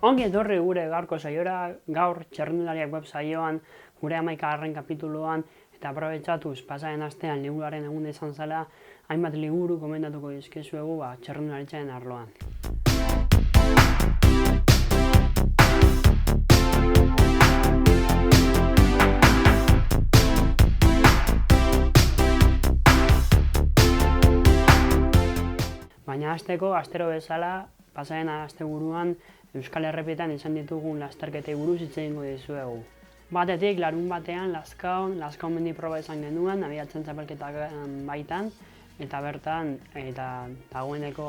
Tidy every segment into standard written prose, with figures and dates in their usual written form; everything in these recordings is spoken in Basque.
Ongi etorri gure gaurko saiora, gaur txirrindulariak web saioan, gure 11. kapituluan, eta aprobetxatuz pasaren astean liburuaren eguna izan zela, hainbat liburu komendatuko dizkizuegu txirrindularitzaren arloan. Baina hasteko, astero bezala, pasaren asteburuan Euskal Errepietan izan ditugun lasterketei buruz hitz egingo dizuegu. Batetik, larun batean, Lazkaon mendi proba izan genuen, abiatzen txapelketak baitan, eta bertan, eta dagoeneko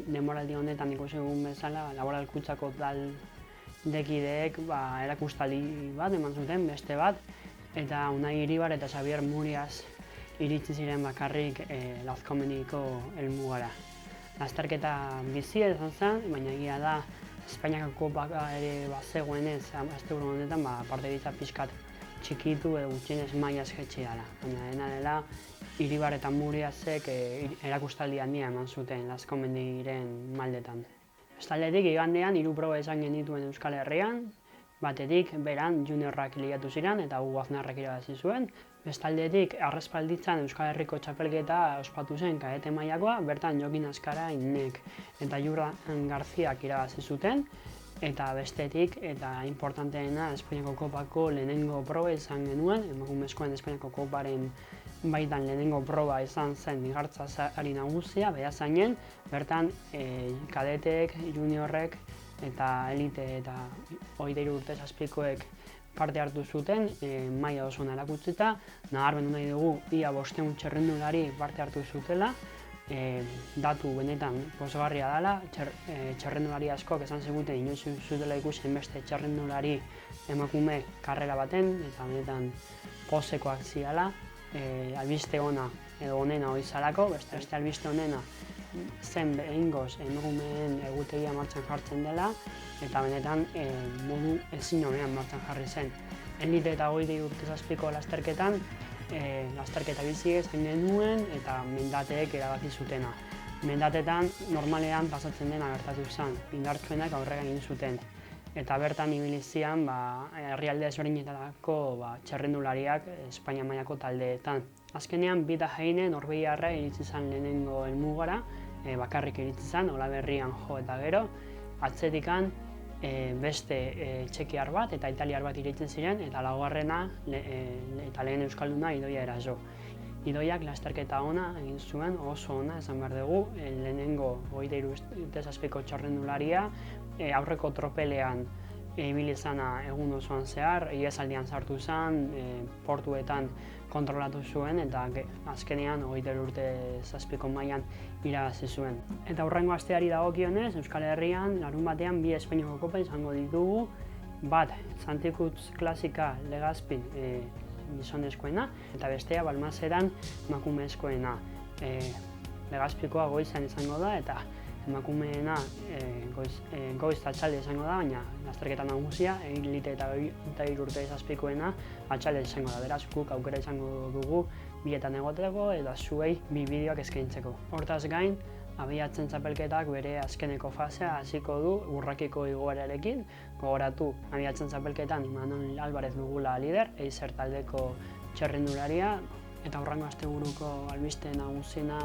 denboraldi honetan ikusi dugun bezala, laboralkuntzako taldekideek erakustaldi bat eman zuten, beste bat, eta Unai Iribar eta Xabier Murias iritsi ziren bakarrik Lazkaomendiko helmugara. Lasterketa bizia izan zen, baina egia da Espainiako kopaka ere bazegoenez, asteburu honetan partiditza pixkat txikitu edo gutxienez mailaz jaitsi dela. Baina dena dela, Iribar eta Muriasek erakustaldi handia eman zuten Lazkaomendiren maldetan. Bestaldetik, igandean 3 proba izan genituen Euskal Herrian, batetik beran juniorrak ligatu ziren eta Hugo Aznarrek irabazi zuen. Bestaldetik, Arraspalditzan Euskal Herriko txapelketa ospatu zen kadete mailakoa, bertan Jokin Azkarainek eta Juran Garziak irabazi zuten, eta bestetik, eta importanteena, Espainiako kopako lehenengo proba izan genuen, emakumezkoen Espainiako koparen baitan lehenengo proba izan zen igartza sari nagusia, Beasainen, bertan kadeteek, juniorrek eta elite eta 23 urte zazpikoek parte hartu zuten, maila oso ona erakutsita, nabarmendu nahi dugu ia 500 txirrindulari parte hartu zutela, datu benetan pozgarria dela, txirrindulari askok esan ziguten inoiz zutela ikusten beste txirrindulari emakume karrera baten, eta benetan pozekoak zirela, albiste ona edo onena hori zalako, beste albiste onena zen behingoz emakumeen egutegia martxan jartzen dela, eta benetan modu ezin honean martxan jarri zen. Elite eta 23 urte zazpiko lasterketan, lasterketa bizi izan genuen eta mendateek erabaki zutena. Mendatetan normalean pasatzen dena gertatu zen, indartsuenak aurrera egin zuten. Eta bertan ibili ziren herrialde ezberdinetarako txirrindulariak Espainia mailako taldeetan. Azkenean, Bita Heine Norvegiarra iritsi zen lehenengo helmugara, bakarrik iritsi zen, Olaberrian jo eta gero. Atzetikan beste txekiar bat eta italiar bat iritsi ziren, eta laugarrena eta lehen euskalduna Idoia Eraso. Idoiak lasterketa ona egin zuen, oso ona esan behar dugu, lehenengo 23 urte zazpiko txirrindularia, aurreko tropelean ibili zana egun osoan zehar, ihesaldian sartu zen, portuetan kontrolatu zuen eta azkenean 23 urte zazpiko mailan irabazi zuen. Eta hurrengo asteari dagokionez, Euskal Herrian larun batean 2 Espainiako kopa izango ditugu, bat Santikutz Klasika Legazpin gizonezkoena eta bestea Balmaseran emakumezkoena. Legazpikoa goizan izango da eta emakumeena goiz eta atxalde izango da, baina lasterketa nagusia, elite eta 23 urte zazpikoena atxalde izango da. Beraz, guk aukera izango dugu bietan egoteko eta zuei bi bideoak eskaintzeko. Hortaz gain, abiatzen txapelketak bere azkeneko fasea hasiko du Urrakiko igoerarekin. Gogoratu, abiatzen txapelketan Imanol Alvarez dugula lider, Eizer taldeko txirrindularia, eta hurrengo asteburuko albiste nagusiena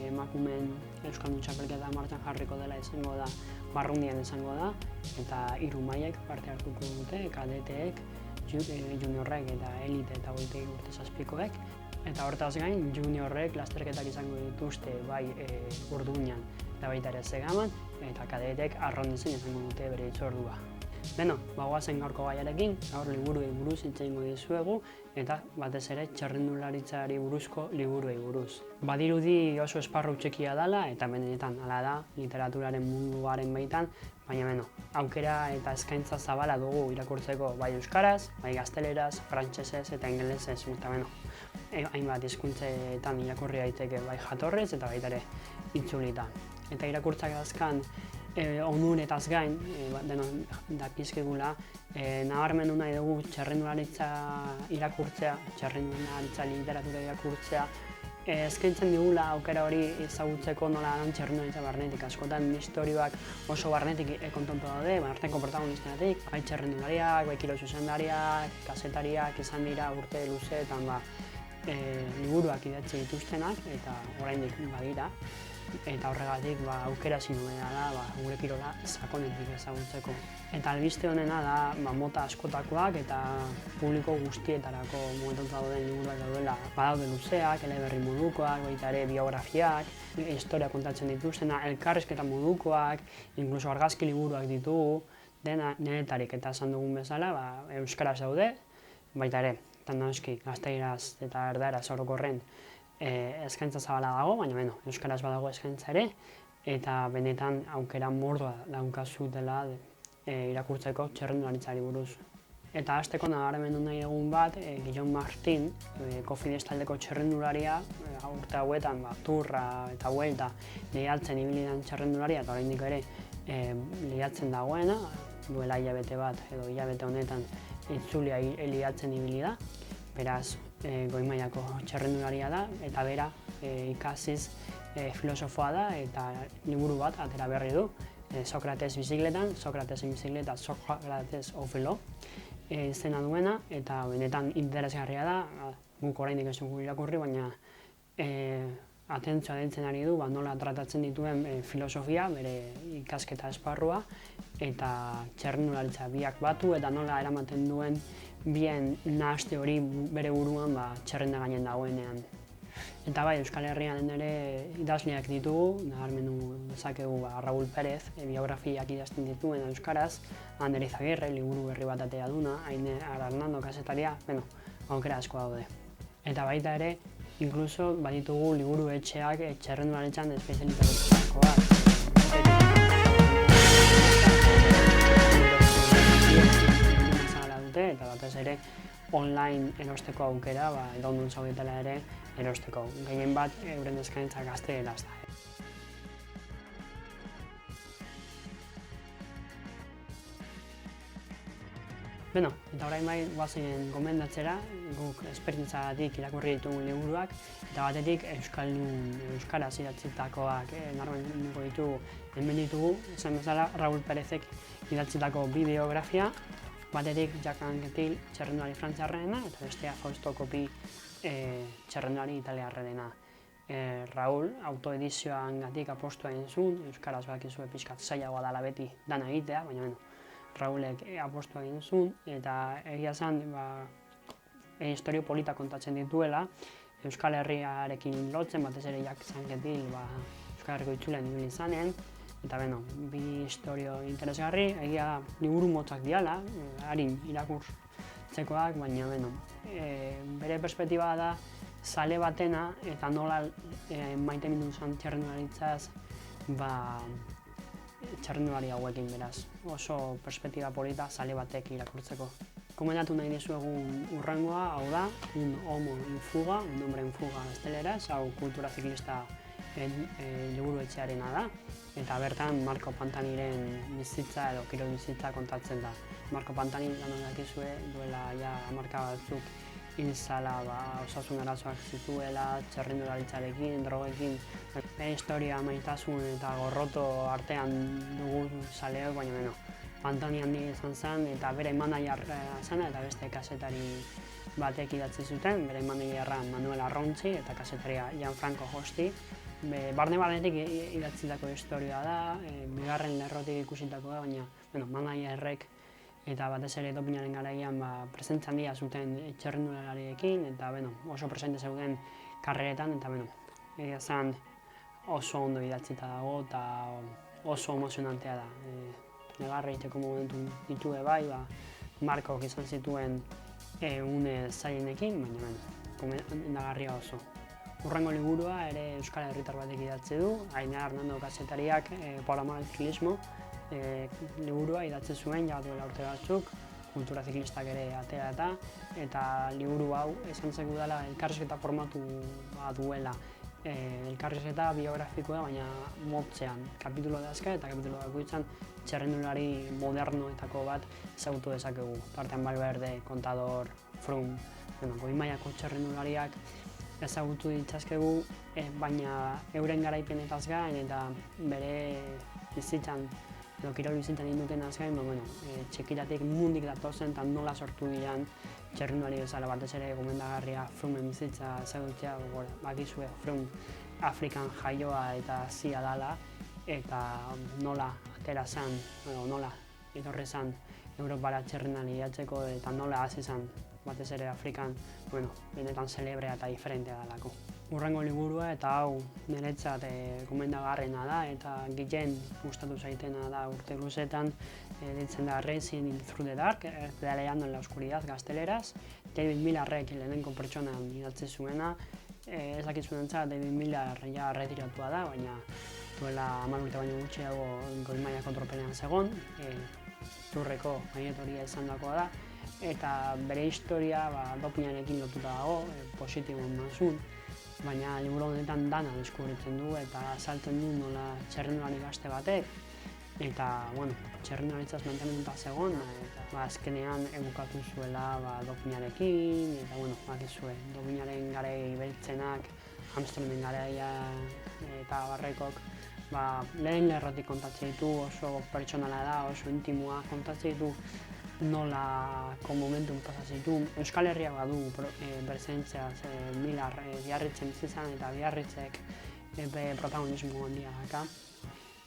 emakumeen euskaldun txapelketa martxan jarriko dela izango da, Barrundian izango da, eta 3 mailek parte hartuko dute, kadeteek, juniorrek eta elite eta 23 urte zazpikoek. Eta hortaz gain, juniorrek lasterketak izango dituzte bai Urduñan eta baita ere Zegaman, eta kadetek Arrondizen izango dute bere hitzordua. Beno, goazen gaurko gaiarekin, gaur liburuei buruz hitz egingo dizuegu, eta batez ere txirrindularitzari buruzko liburuei buruz. Badirudi oso esparru txikia dela, eta benetan hala da, literaturaren munduaren baitan, baina aukera eta eskaintza zabala dugu irakurtzeko bai euskaraz, bai gazteleraz, frantsesez eta ingelesez, eta hainbat hizkuntzetan irakurri daiteke bai jatorrez eta baita ere itzulita. Eta irakurtzak dazkan onuretaz gain, dakizkigula, nabarmendu nahi dugu txirrindularitza irakurtzea, txirrindularitza literatura irakurtzea, eskaintzen digula aukera hori ezagutzeko nola dan txerrendularitza barnetik. Askotan istorioak oso barnetik kontontu daude, arteko protagonistenatik, bai txerrendulariak, bai kirol zuzendariak, kazetariak izan dira urte luzeetan liburuak idatzi dituztenak eta oraindik badira. Eta horregatik aukera zinubena da gure kirola sakonetik ezagutzeko. Eta albiste honena da mota askotakoak eta publiko guztietarako momentuan dauden liburuak daudela. Badaude luzeak, eleberri modukoak, baita ere biografiak, historia kontatzen dituztena, elkarrizketa modukoak, inkluso argazki liburuak ditugu, denetarik eta esan dugun bezala, euskaraz daude, baita ere, eta noski gazteleraz eta erdaraz orokorren eskaintza zabala dago, baina euskaraz badago eskaintza ere, eta benetan aukera mordoa daukazu dela irakurtzeko txerrendularitzari buruz. Eta hasteko nabarmendu nahi egun bat, Guillaume Martin, Cofidis taldeko txerrendularia, urte hauetan turra eta buelta lehiatzen ibili den txerrendularia, eta oraindik ere lehiatzen dagoena, duela hilabete bat edo hilabete honetan itzulia lehiatzen ibili da. Beraz, goi mailako txerrendularia da, eta bera ikasiz filosofoa da eta liburu bat atera berri du. Sokrates bizikletan, Sokratesen bizikleta, Sokrates ofelo izena duena, eta benetan interesgarria da, guk oraindik ez dugu irakurri, baina atentzioa deitzen ari du, nola tratatzen dituen filosofia, bere ikasketa esparrua, eta txerrendularitza biak batu, eta nola eramaten duen bien nahaste hori bere buruan txerrenda gainen dagoenean. Eta bai, Euskal Herrian ere idazleak ditugu, nabarmendu dezakegu Raúl Pérez, biografiak idazten dituen euskaraz, Ander Izagirre, liburu berri bat atera duna, Aine Hernando kazetaria, aukera asko daude. Eta baita ere, inkluso baditugu liburu etxeak txerrendularitzan espezializatutakoak. Eta batez ere online erosteko aukera, edondun zaudetela ere erosteko. Gehien bat euren eskaintza gazteleraz da. Eta orain bai guazen gomendatzera, guk esperientzagatik irakurri ditugun liburuak, eta batetik euskaraz idatzitakoak nabarmenduko ditugu, hemen ditugu, esan bezala Raúl Pérezek idatzitako bibliografia, batetik Jacques Anquetil txerrendulari frantziarrena eta bestea Fausto Coppi txerrendulari italiarrena. Raúl autoedizioangatik apostua egin zuen, euskaraz badakizue pixkat zailagoa dela beti dana egitea, baina Raúlek apostua egin zuen, eta egia zen historio polita kontatzen dituela, Euskal Herriarekin lotzen, batez ere Jacques Anquetil Euskal Herriko itzulean ibili izanen, eta bi historio interesgarri, egia da liburu motzak diala, harin irakurtzekoak, baina bere perspektiba da zale batena eta nola maite mindu zen txerrendularitzaz txerrendulari hauekin beraz. Oso perspektiba polita zale batek irakurtzeko. Komendatu nahi dizuegu hurrengoa, hau da, Un homo en fuga, un hombre en fuga gazteleraz, hau kultura ziklista liburu etxearena da, eta bertan Marco Pantaniren bizitza edo kirol bizitza kontatzen da. Marco Pantani lanak dakizue duela hamarka batzuk hil zala osasun arazoak zituela, txerrendularitzarekin, drogekin, historia maitasun eta gorroto artean dugu zaleok, baina Pantani handi izan zen eta bere managerra zen eta beste kazetari batek idatzi zuten, bere managerra Manuel Arrontzi eta kazetaria Gianfranco Josti. Barne-barnetik idatzitako historia da, bigarren lerrotik ikusitako da, baina managerrek eta batez ere dopinaren garaian presentzia handia zuten txerrendulariekin eta oso presente zeuden karreretan eta egia zen oso ondo idatzita dago eta oso emozionantea da. Negarra egiteko momentu ditue bai, Markok izan zituen une zailenekin, baina endagarria oso. Hurrengo liburua ere Euskal Herritar batek idatzi du, Aine Hernando kazetariak Por amor al ciclismo liburua idatzi zuen duela urte batzuk, kultura ziklistak ere atera eta liburu hau esan zeku dela elkarrizketa formatu duela. Elkarrizketa biografikoa, baina motzean, kapitulo dazka eta kapitulo bakoitzan txerrendulari modernoetako bat ezagutu dezakegu. Tartean Valverde, Contador, Froome, goi mailako txerrendulariak ezagutu ditzazkegu, baina euren garaipenetaz gain eta bere bizitzan edo kirol bizitzan indutenaz gain, txikitatik mundik datozen eta nola sortu diren txirrindulari bezala, batez ere gomendagarria Froomen bizitza ezagutzea, bakizue Froome Afrikan jaioa eta hazia dela, eta nola atera zen, nola etorri zen Europara txirrindulari jatzeko eta nola hasi zen batez ere Afrikan, benetan celebrea eta diferentea delako. Hurrengo liburua eta hau niretzat gomendagarriena da eta gehien gustatu zaitena da urte luzetan, ditzen da Racing Through the Dark, pedaleando en la oscuridad gazteleraz. David Millarrek lehenengo pertsonan idatzi zuena. Ez dakizunentzat David Millar ja retiratua da, baina duela 10 urte baino gutxiago goi mailako tropelean zegon, Tourreko gainetoria izandakoa da, eta bere historia dopinarekin lotuta dago, positibo mazun, baina liburu honetan dana deskubritzen du eta azaltzen du nola txirrindulari gazte batek, eta txirrindularitzaz mantenimenduta zegoen, eta azkenean bukatu zuela dopinarekin, eta bakizue, dopinaren garai beltzenak, Amsterdamen garaia eta barrekok, lehen lerrotik kontatzen ditu, oso pertsonala da, oso intimoa kontatzen ditu, nolako momentum pasatzen ditu. Euskal Herria badu berzentzea, Millar Biarritzen bizi zen eta Biarritzek protagonismo handia daka.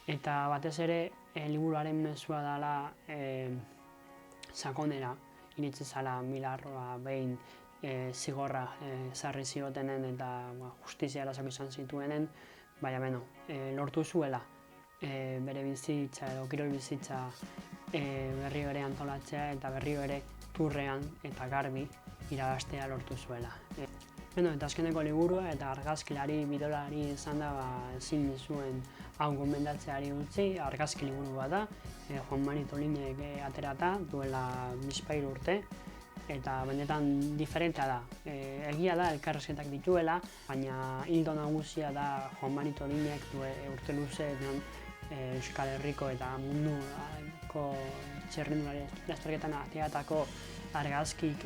Eta batez ere, liburuaren mezua dela sakonera iritsi zela Millar behin zigorra ezarri ziotenen eta justizia erasoak izan zituenen, baina lortu zuela bere bizitza edo kirol bizitza berriro ere antolatzea eta berriro ere Tourrean eta garbi irabaztea lortu zuela. Eta azkeneko liburua eta argazkilari bidolari izan da ezin dizuen hau gomendatzeari utzi, argazki liburu bat da, Juan Mari Tolinek aterata duela 20 urte, eta benetan diferentea da. Egia da elkarrizketak dituela, baina ildo nagusia da Juan Mari Tolinek urte luzeetan Euskal Herriko eta munduko txirrindulari lasterketan ateatako argazkik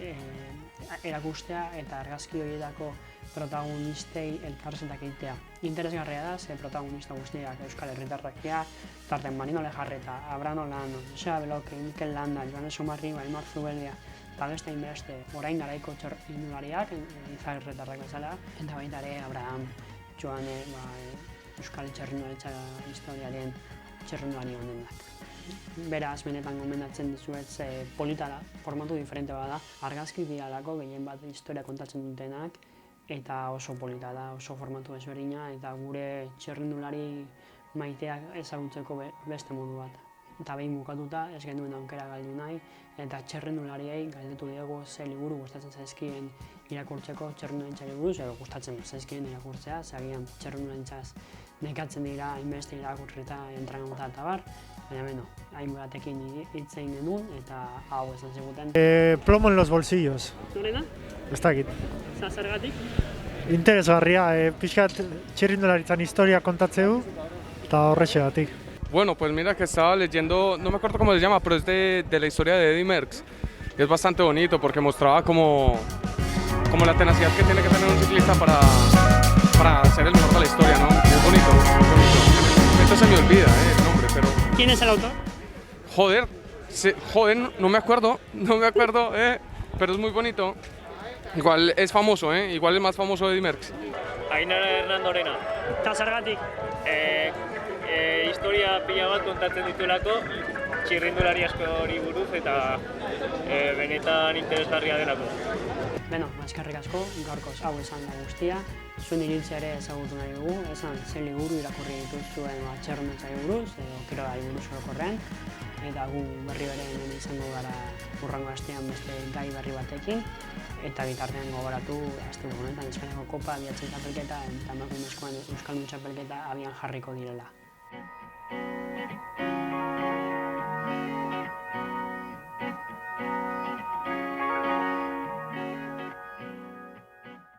erakustea eta argazki horietako protagonistei elkarrizketak egitea. Interesgarria da, ze protagonista guztiak Euskal Herritarrak dira, tarten Marino Lejarreta, Abraham Olano, Joseba Beloque, Mikel Landa, Joanes Omarriba, Aimar Zubeldia, eta beste inbeste orain garaiko txirrindulariak, Herritarrak bezala, eta baita ere Abraham, Joane, Euskal txirrindularitza historiaren txirrindulari honenak. Beraz, benetan gomendatzen dizuet polita da, formatu diferente bada, argazki dialako gehien bat historia kontatzen dutenak, eta oso polita da, oso formatu ezberdina, eta gure txirrindulari maiteak ezagutzeko beste modu bat. Eta behin bukatuta, ez genuen aukera galdu nahi, eta txirrindulariei galdetu diegu ze liburu gustatzen zaizkien irakurtzeko txirrindularitzari buruz, edo gustatzen zaizkien irakurtzea, zagian txirrindularitzaz nekatzen dira hainbeste irakurrita entrenatuta eta bar, baina hainbatekin hitz egin genuen eta hau esan ziguten. Plomo en los bolsillos. Norena? Ez dakit. Zergatik? Interesgarria, pixkat txirrindularitzan historia kontatzeu eta horrexegatik. Bueno, pues mira que estaba leyendo, no me acuerdo cómo se llama, pero es de la historia de Eddy Merckx. Y es bastante bonito porque mostraba como la tenacidad que tiene que tener un ciclista para ser el mejor de la historia, ¿no? Es bonito, muy bonito. En este momento se me olvida el nombre, pero... ¿Quién es el autor? Joder, no me acuerdo, pero es muy bonito. Igual es famoso, igual es más famoso de Eddy Merckx. Ainara Hernandorena. Eta zergatik? Historia pila bat kontatzen dituelako, txirrindulari askori buruz eta benetan interesgarria delako. Eskerrik asko, gaurkoz hau esan da guztia. Zuen iritzia ere ezagutu nahi dugu, esan ze liburu irakurri dituzuen txirrindularitzari buruz, edo kirolari buruz orokorrean. Eta gu berri bere hemen izango gara hurrengo astean beste gai berri batekin. Eta bitartean gogoratu, asteburu honetan Espainiako Kopa, Biatzen txapelketa eta emakumezkoen Euskaldun txapelketa abian jarriko direla.